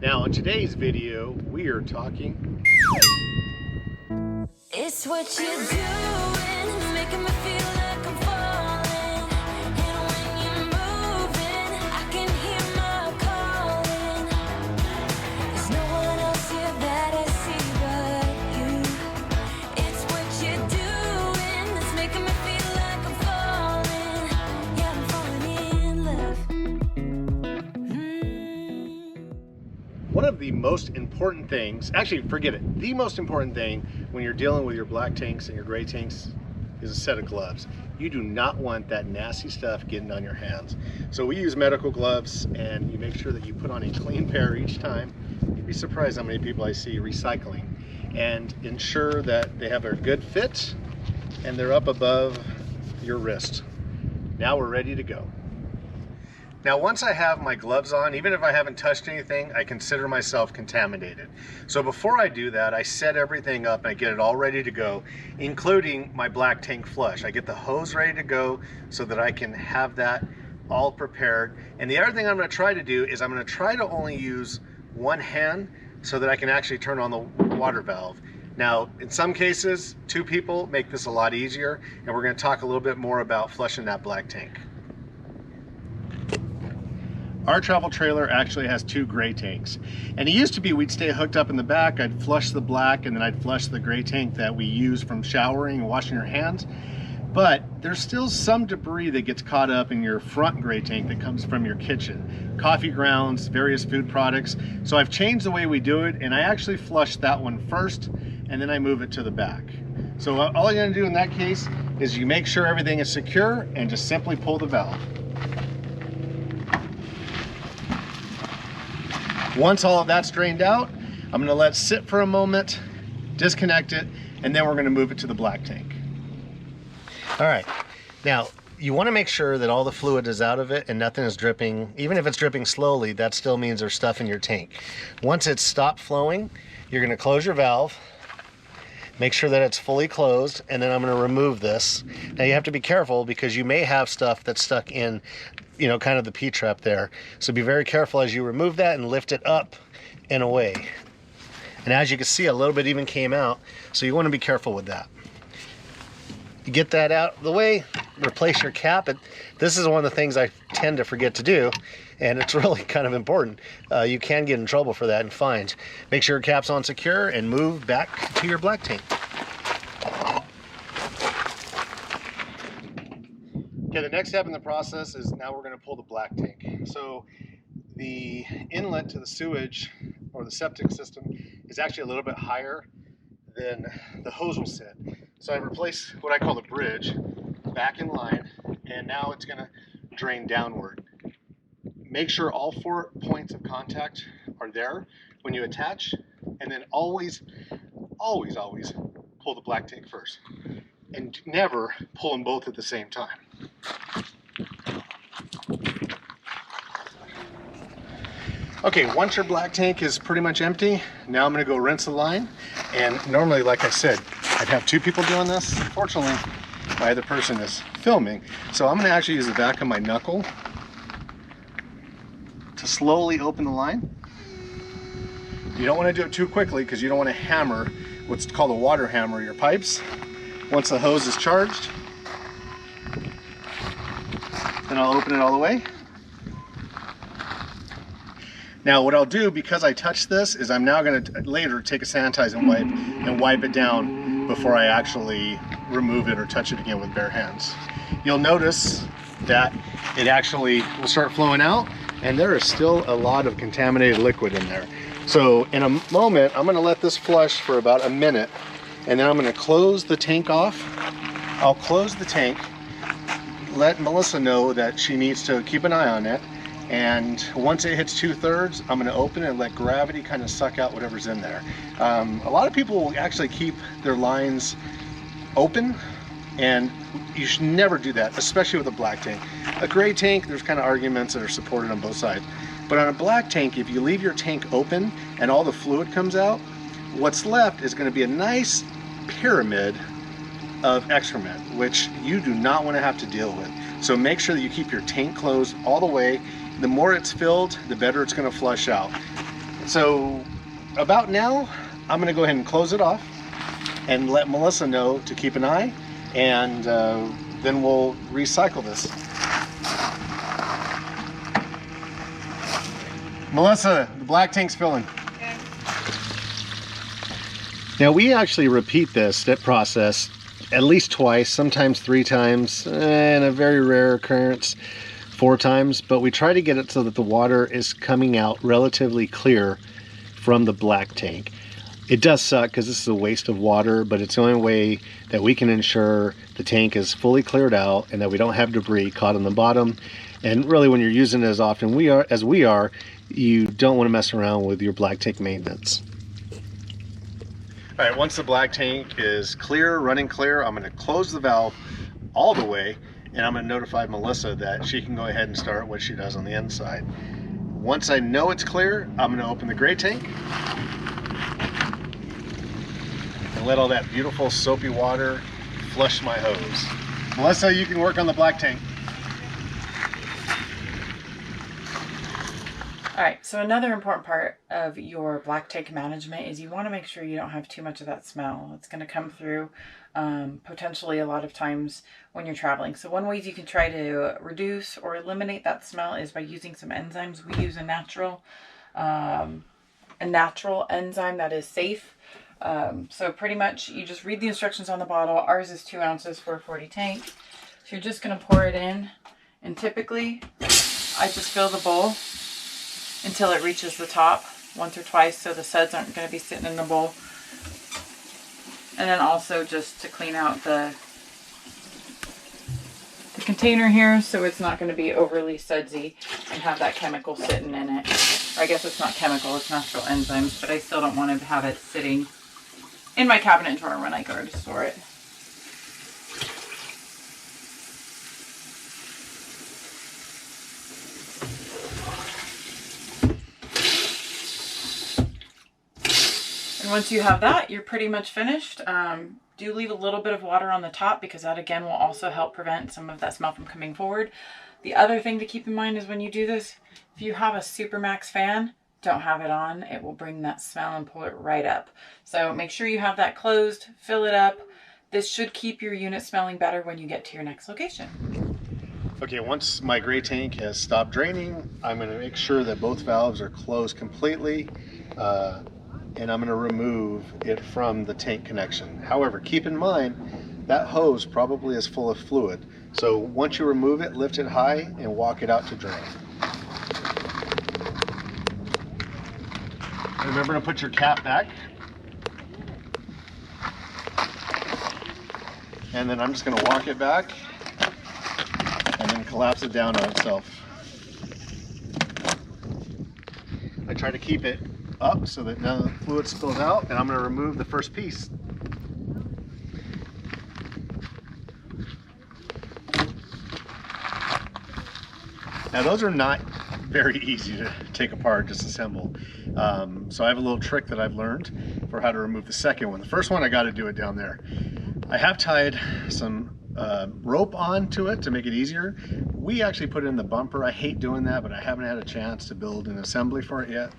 Now in today's video, we are talking. It's what you're doing, making me feel like I'm falling. And when you're moving, I can hear my calling. There's no one else here that I see but you. It's what you're doing that's making me feel like I'm falling. Yeah, I'm falling in love. One of the most important things, actually forget it, the most important thing when you're dealing with your black tanks and your gray tanks is a set of gloves. You do not want that nasty stuff getting on your hands. So we use medical gloves, and you make sure that you put on a clean pair each time. You'd be surprised how many people I see recycling. And ensure that they have a good fit and they're up above your wrist. Now we're ready to go. Now, once I have my gloves on, even if I haven't touched anything, I consider myself contaminated. So before I do that, I set everything up and I get it all ready to go, including my black tank flush. I get the hose ready to go so that I can have that all prepared. And the other thing I'm going to try to do is I'm going to try to only use one hand so that I can actually turn on the water valve. Now, in some cases, two people make this a lot easier, and we're going to talk a little bit more about flushing that black tank. Our travel trailer actually has two gray tanks, and it used to be we'd stay hooked up in the back. I'd flush the black and then I'd flush the gray tank that we use from showering and washing your hands. But there's still some debris that gets caught up in your front gray tank that comes from your kitchen. Coffee grounds, various food products. So I've changed the way we do it, and I actually flush that one first and then I move it to the back. So all you're gonna do in that case is you make sure everything is secure and just simply pull the valve. Once all of that's drained out, I'm gonna let it sit for a moment, disconnect it, and then we're gonna move it to the black tank. All right, now you wanna make sure that all the fluid is out of it and nothing is dripping. Even if it's dripping slowly, that still means there's stuff in your tank. Once it's stopped flowing, you're gonna close your valve, make sure that it's fully closed, and then I'm gonna remove this. Now you have to be careful because you may have stuff that's stuck in, you know, kind of the P-trap there. So be very careful as you remove that and lift it up and away. And as you can see, a little bit even came out, so you want to be careful with that. You get that out of the way, replace your cap. This is one of the things I tend to forget to do, and it's really kind of important. You can get in trouble for that and fines. Make sure your cap's on secure and move back to your black tank. Okay, the next step in the process is now we're going to pull the black tank. So the inlet to the sewage or the septic system is actually a little bit higher than the hose will sit. So I replaced what I call the bridge back in line, and now it's going to drain downward. Make sure all 4 points of contact are there when you attach, and then always pull the black tank first. And never pull them both at the same time. Okay, once your black tank is pretty much empty, now I'm gonna go rinse the line. And normally, like I said, I'd have two people doing this. Fortunately, my other person is filming. So I'm gonna actually use the back of my knuckle to slowly open the line. You don't wanna do it too quickly because you don't wanna hammer what's called a water hammer your pipes. Once the hose is charged, then I'll open it all the way. Now what I'll do, because I touched this, is I'm now going to later take a sanitizing wipe and wipe it down before I actually remove it or touch it again with bare hands. You'll notice that it actually will start flowing out, and there is still a lot of contaminated liquid in there. So in a moment, I'm going to let this flush for about a minute, and then I'm going to close the tank off. I'll close the tank, let Melissa know that she needs to keep an eye on it, and once it hits 2/3, I'm going to open it and let gravity kind of suck out whatever's in there. A lot of people will actually keep their lines open, and you should never do that, especially with a black tank. A gray tank, there's kind of arguments that are supported on both sides. But on a black tank, if you leave your tank open and all the fluid comes out, what's left is going to be a nice pyramid of excrement, which you do not want to have to deal with. So make sure that you keep your tank closed all the way. The more it's filled, the better it's going to flush out. So about now, I'm gonna go ahead and close it off and let Melissa know to keep an eye, and then we'll recycle this. Melissa, the black tank's filling. Okay. Now we actually repeat this process at least twice, sometimes 3 times, and a very rare occurrence 4 times, but we try to get it so that the water is coming out relatively clear from the black tank. It does suck because this is a waste of water, but it's the only way that we can ensure the tank is fully cleared out and that we don't have debris caught on the bottom. And really, when you're using it as often as we are, you don't want to mess around with your black tank maintenance. All right, once the black tank is clear, running clear, I'm going to close the valve all the way, and I'm going to notify Melissa that she can go ahead and start what she does on the inside. Once I know it's clear, I'm going to open the gray tank and let all that beautiful soapy water flush my hose. Melissa, you can work on the black tank. All right, so another important part of your black tank management is you want to make sure you don't have too much of that smell. It's going to come through potentially a lot of times when you're traveling. So one way you can try to reduce or eliminate that smell is by using some enzymes. We use a natural enzyme that is safe. So pretty much you just read the instructions on the bottle. Ours is 2 ounces for a 40 tank. So you're just going to pour it in, and typically I just fill the bowl until it reaches the top once or twice, so the suds aren't going to be sitting in the bowl. And then also just to clean out the container here, so it's not going to be overly sudsy and have that chemical sitting in it. Or I guess it's not chemical, it's natural enzymes, but I still don't want to have it sitting in my cabinet drawer when I go to store it. Once you have that, you're pretty much finished. Do leave a little bit of water on the top because that again will also help prevent some of that smell from coming forward. The other thing to keep in mind is when you do this, if you have a Supermax fan, don't have it on. It will bring that smell and pull it right up. So make sure you have that closed, fill it up. This should keep your unit smelling better when you get to your next location. Okay, once my gray tank has stopped draining, I'm going to make sure that both valves are closed completely. And I'm going to remove it from the tank connection. However, keep in mind that hose probably is full of fluid. So once you remove it, lift it high and walk it out to drain. Remember to put your cap back. And then I'm just going to walk it back and then collapse it down on itself. I try to keep it up so that none of the fluid spills out, and I'm going to remove the first piece. Now those are not very easy to take apart, disassemble. So I have a little trick that I've learned for how to remove the second one. The first one I got to do it down there. I have tied some rope onto it to make it easier. We actually put it in the bumper. I hate doing that, but I haven't had a chance to build an assembly for it yet.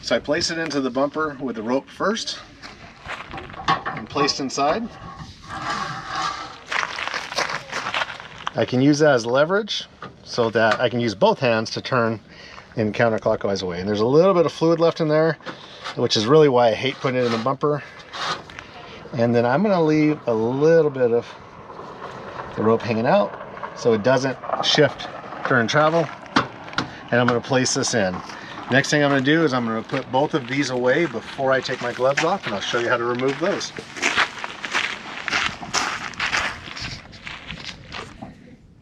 So I place it into the bumper with the rope first and placed inside. I can use that as leverage so that I can use both hands to turn in counterclockwise way. And there's a little bit of fluid left in there, which is really why I hate putting it in the bumper. And then I'm going to leave a little bit of the rope hanging out so it doesn't shift during travel. And I'm going to place this in. Next thing I'm going to do is I'm going to put both of these away before I take my gloves off, and I'll show you how to remove those.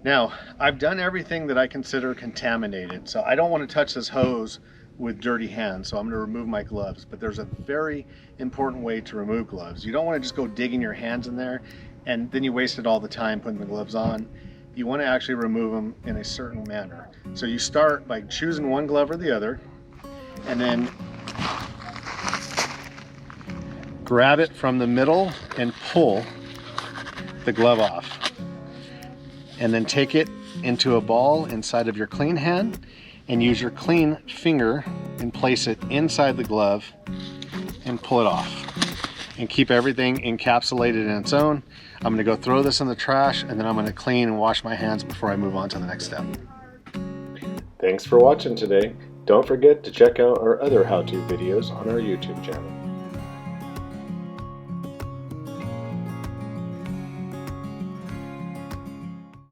Now, I've done everything that I consider contaminated, so I don't want to touch this hose with dirty hands, so I'm going to remove my gloves. But there's a very important way to remove gloves. You don't want to just go digging your hands in there, and then you wasted all the time putting the gloves on. You want to actually remove them in a certain manner. So you start by choosing one glove or the other, and then grab it from the middle and pull the glove off. And then take it into a ball inside of your clean hand and use your clean finger and place it inside the glove and pull it off. And keep everything encapsulated in its own. I'm gonna go throw this in the trash, and then I'm gonna clean and wash my hands before I move on to the next step. Thanks for watching today. Don't forget to check out our other how-to videos on our YouTube channel.